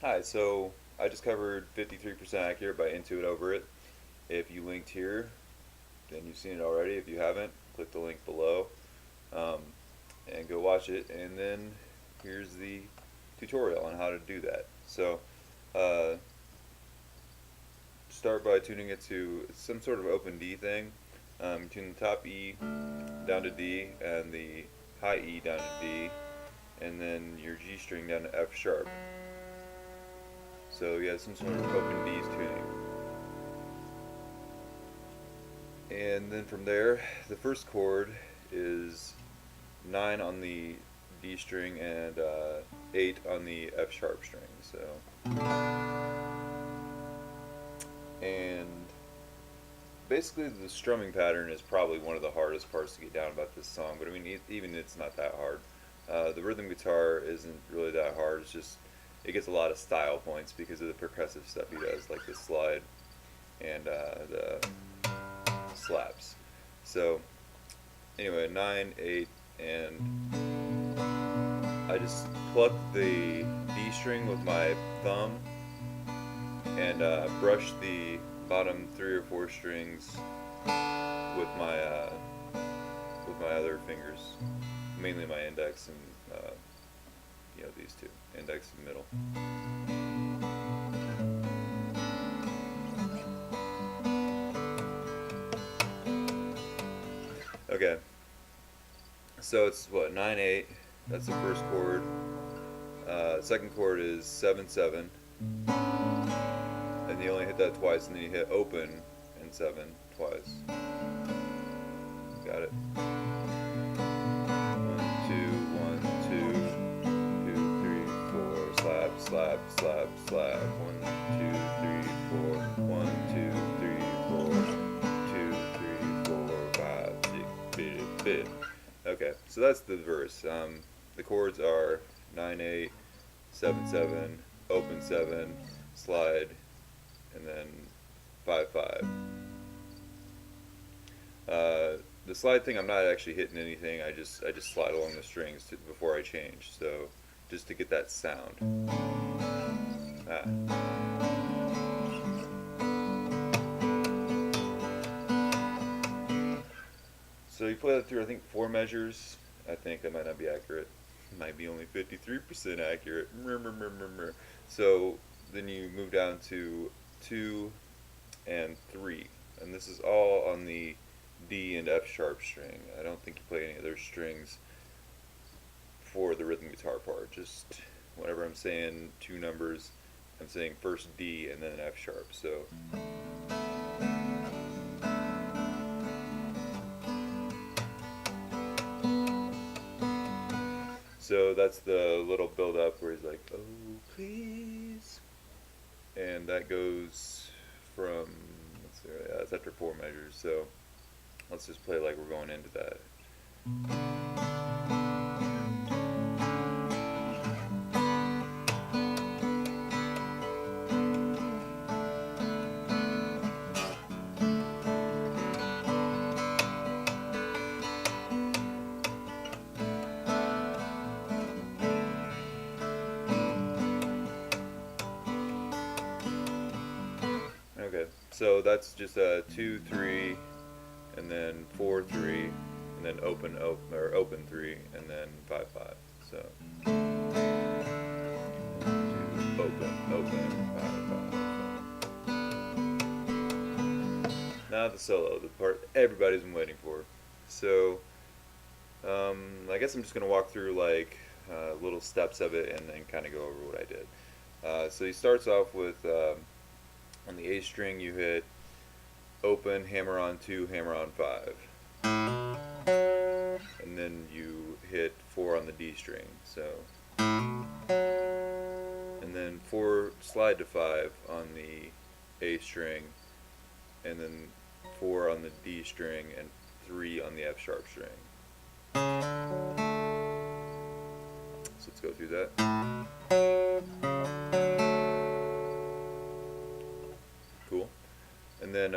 Hi, so I just covered 53% accurate by Intuit over it. If you linked here, then you've seen it already. If you haven't, click the link below um, and go watch it. And then here's the tutorial on how to do that. So uh, start by tuning it to some sort of open D thing. Tune the top E down to D and the high E down to D, and then your G string down to F sharp. So you have some sort of open D's tuning. And then from there, the first chord is 9 on the D string and 8 on the F sharp string. So, and basically the strumming pattern is probably one of the hardest parts to get down about this song, but I mean, even it's not that hard. The rhythm guitar isn't really that hard, it's just, it gets a lot of style points because of the percussive stuff he does, like the slide and the slaps. So, anyway, 9, 8, and I just pluck the D string with my thumb and brush the bottom 3 or 4 strings with my other fingers, mainly my index and these two, index and middle. Okay, so it's what 9/8. That's the first chord. Second chord is 7/7, and you only hit that twice, and then you hit open and 7 twice. Got it. 1, 2, 1, 2, 2, 3, 4. Slap, slap, slap, slap. 1, 2, 3, 4. 1, 2, 3, 4. 2, 3, 4, 5, 6. Bit, bit. Okay, so that's the verse. The chords are 9/8, 7/7, open 7, slide, and then 5/5. The slide thing, I'm not actually hitting anything. I just slide along the strings before I change. So just to get that sound. Ah. So you play that through, I think, 4 measures. I think that might not be accurate. It might be only 53% accurate. So then you move down to 2 and 3. And this is all on the D and F sharp string. I don't think you play any other strings for the rhythm guitar part. Just whenever I'm saying 2 numbers, I'm saying first D and then F sharp. So that's the little build up where he's like, oh please, and that goes from, let's see, yeah, that's after 4 measures. So let's just play like we're going into that. Okay, so that's just a 2, 3, and then 4, 3, and then open 3, and then 5, 5. So open, 5, 5. Now the solo, the part everybody's been waiting for. So I guess I'm just gonna walk through like little steps of it and then kind of go over what I did. So he starts off with on the A string you hit open, hammer on 2, hammer on 5. And then you hit 4 on the D string. So and then 4 slide to 5 on the A string, and then 4 on the D string and 3 on the F sharp string. So let's go through that. Cool. And then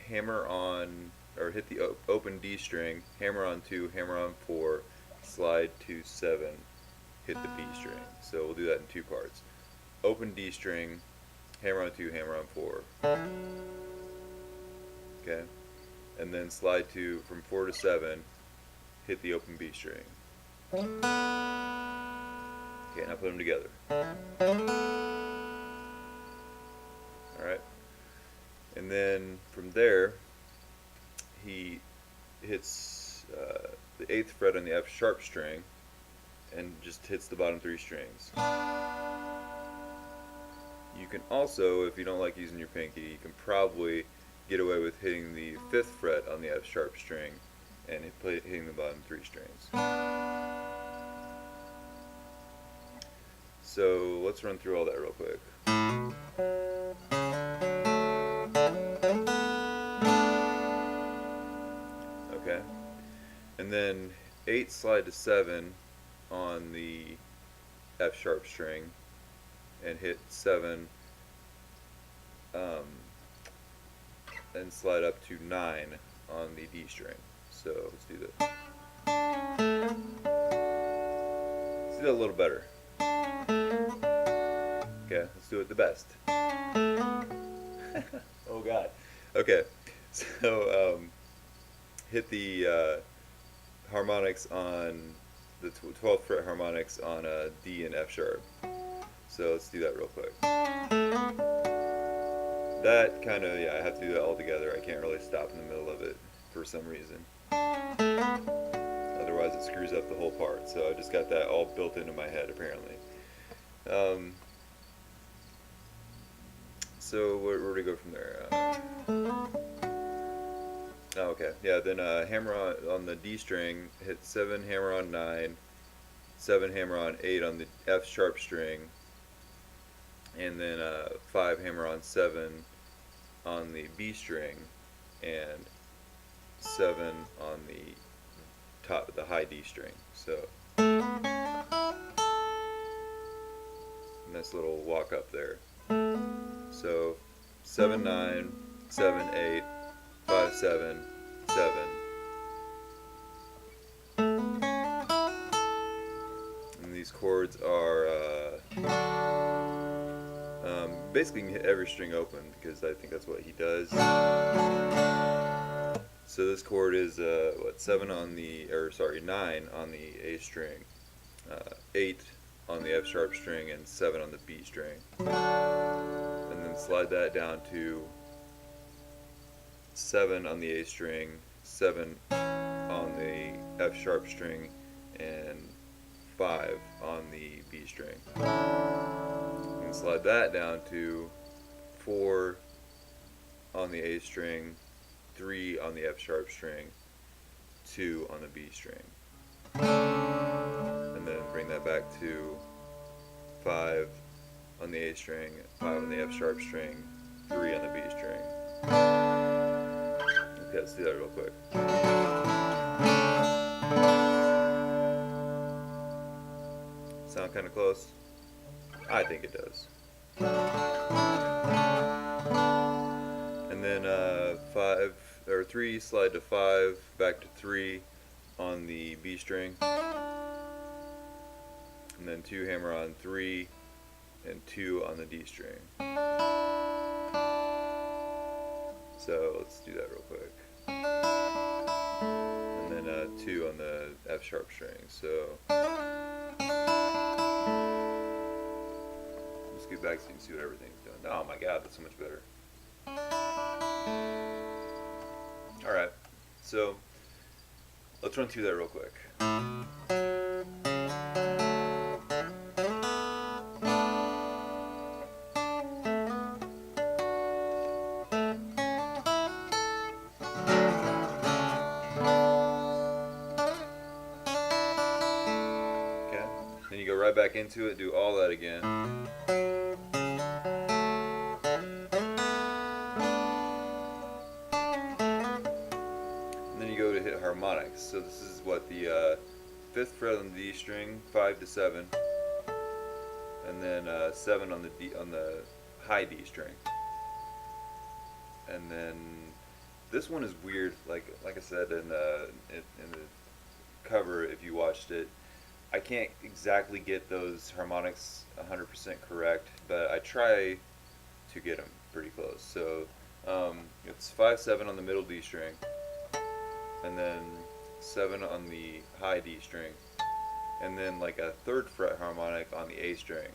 hammer on, or hit the open D string, hammer on 2, hammer on 4, slide to 7, hit the B string. So we'll do that in two parts. Open D string, hammer on 2, hammer on 4. Okay? And then slide to from 4 to 7, hit the open B string. Okay, now put them together. Alright? And then from there, he hits the 8th fret on the F sharp string and just hits the bottom 3 strings. You can also, if you don't like using your pinky, you can probably get away with hitting the 5th fret on the F sharp string and hitting the bottom 3 strings. So let's run through all that real quick. Okay, and then 8 slide to 7 on the F sharp string and hit 7, and slide up to 9 on the D string. So let's do that. Let's do that a little better. Okay, let's do it the best. Oh God. Okay, so hit the harmonics on the 12th fret harmonics on a D and F sharp. So let's do that real quick. That kind of, yeah, I have to do that all together. I can't really stop in the middle of it for some reason. Otherwise it screws up the whole part. So I just got that all built into my head apparently. So where do we go from there? Okay, yeah, then hammer on the D string, hit 7, hammer on 9, 7, hammer on 8 on the F sharp string, and then 5, hammer on 7 on the B string, and 7 on the top, the high D string. So nice little walk up there. So 7, 9, 7, 8, 5, 7, 7. And these chords are basically you can hit every string open because I think that's what he does. So this chord is what, 7 on the, or sorry, 9 on the A string, 8 on the F sharp string, and 7 on the B string. And then slide that down to 7 on the A string, 7 on the F sharp string, and 5 on the B string. And slide that down to 4 on the A string, 3 on the F sharp string, 2 on the B string. And then bring that back to 5 on the A string, 5 on the F sharp string, 3 on the B string. Okay, let's do that real quick. Sound kind of close? I think it does. And then 5 or 3 slide to 5, back to 3 on the B string, and then 2 hammer on 3 and 2 on the D string. So let's do that real quick. And then 2 on the F sharp string. So let's get back so you can see what everything's doing. Oh my God, that's so much better. Alright, so let's run through that real quick. Okay, then you go right back into it, do all that again. Harmonics. So this is what the 5th fret on the D string, 5 to 7, and then 7 on the high D string. And then this one is weird. Like I said in the cover, if you watched it, I can't exactly get those harmonics 100% correct, but I try to get them pretty close. So it's 5/7 on the middle D string, and then 7 on the high D string, and then like a third fret harmonic on the A string.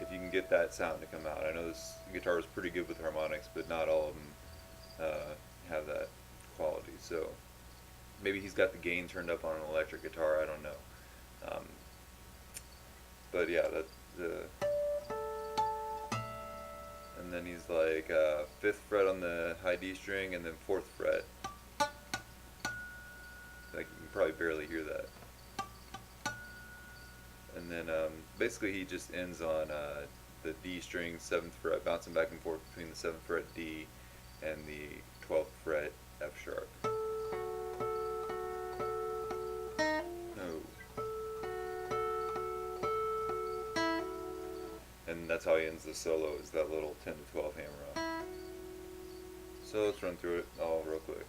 If you can get that sound to come out. I know this guitar is pretty good with harmonics, but not all of them have that quality. So maybe he's got the gain turned up on an electric guitar. I don't know. Um, but yeah, that the and then he's like 5th fret on the high D string, and then 4th fret. Like you can probably barely hear that. And then basically he just ends on the D string, 7th fret, bouncing back and forth between the 7th fret D and the 12th fret F sharp. No. And that's how he ends the solo, is that little 10 to 12 hammer on. So let's run through it all real quick.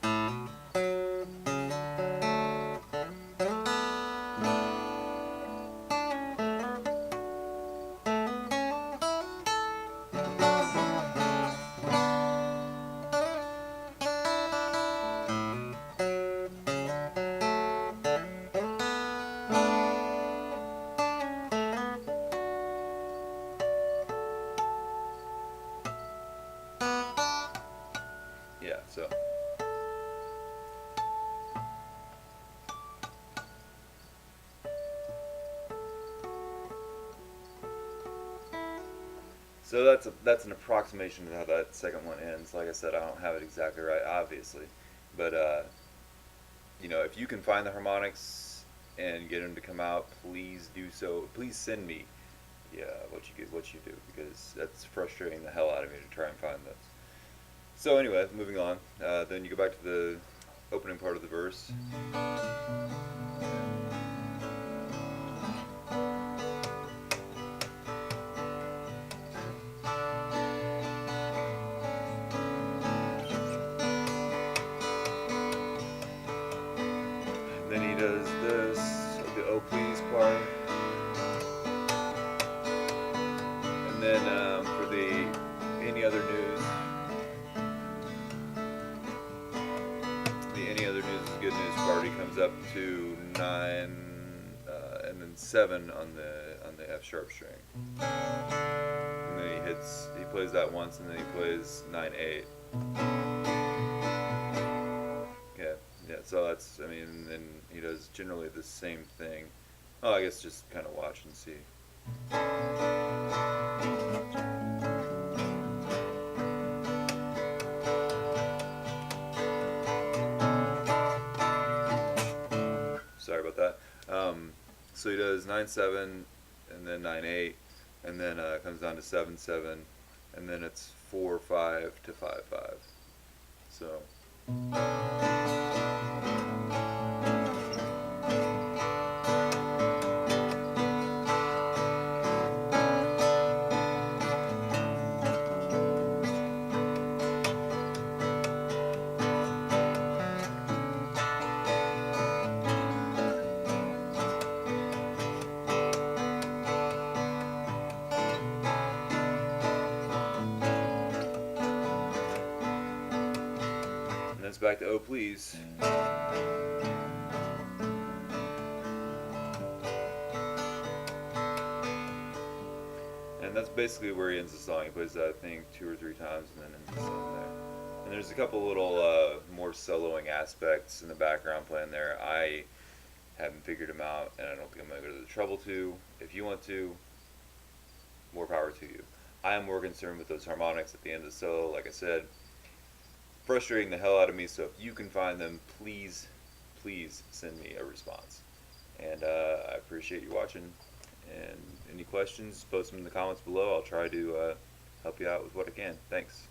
Yeah, so that's an approximation of how that second one ends. Like I said, I don't have it exactly right, obviously, but you know, if you can find the harmonics and get them to come out, please do so. Please send me, yeah, what you do, because that's frustrating the hell out of me to try and find those. So anyway, moving on. Then you go back to the opening part of the verse. And then he does this, the "Oh Please" part. And then for the "Any Other News," the "Any Other News is Good News" part, he comes up to 9 and then 7 on the F sharp string. And then he plays that once, and then he plays 9/8. Yeah, so that's, I mean, and he does generally the same thing. Oh, I guess just kind of watch and see. Sorry about that. So he does 9/7, and then 9/8, and then comes down to 7/7, and then it's 4/5 to 5/5. So. And then it's back to "Oh Please." And that's basically where he ends the song. He plays that, I think, 2 or 3 times, and then ends the song there. And there's a couple little more soloing aspects in the background playing there. I haven't figured them out, and I don't think I'm going to go to the trouble to. If you want to, more power to you. I am more concerned with those harmonics at the end of the solo, like I said. Frustrating the hell out of me, so if you can find them, please send me a response. And I appreciate you watching. And any questions, post them in the comments below. I'll try to help you out with what I can. Thanks.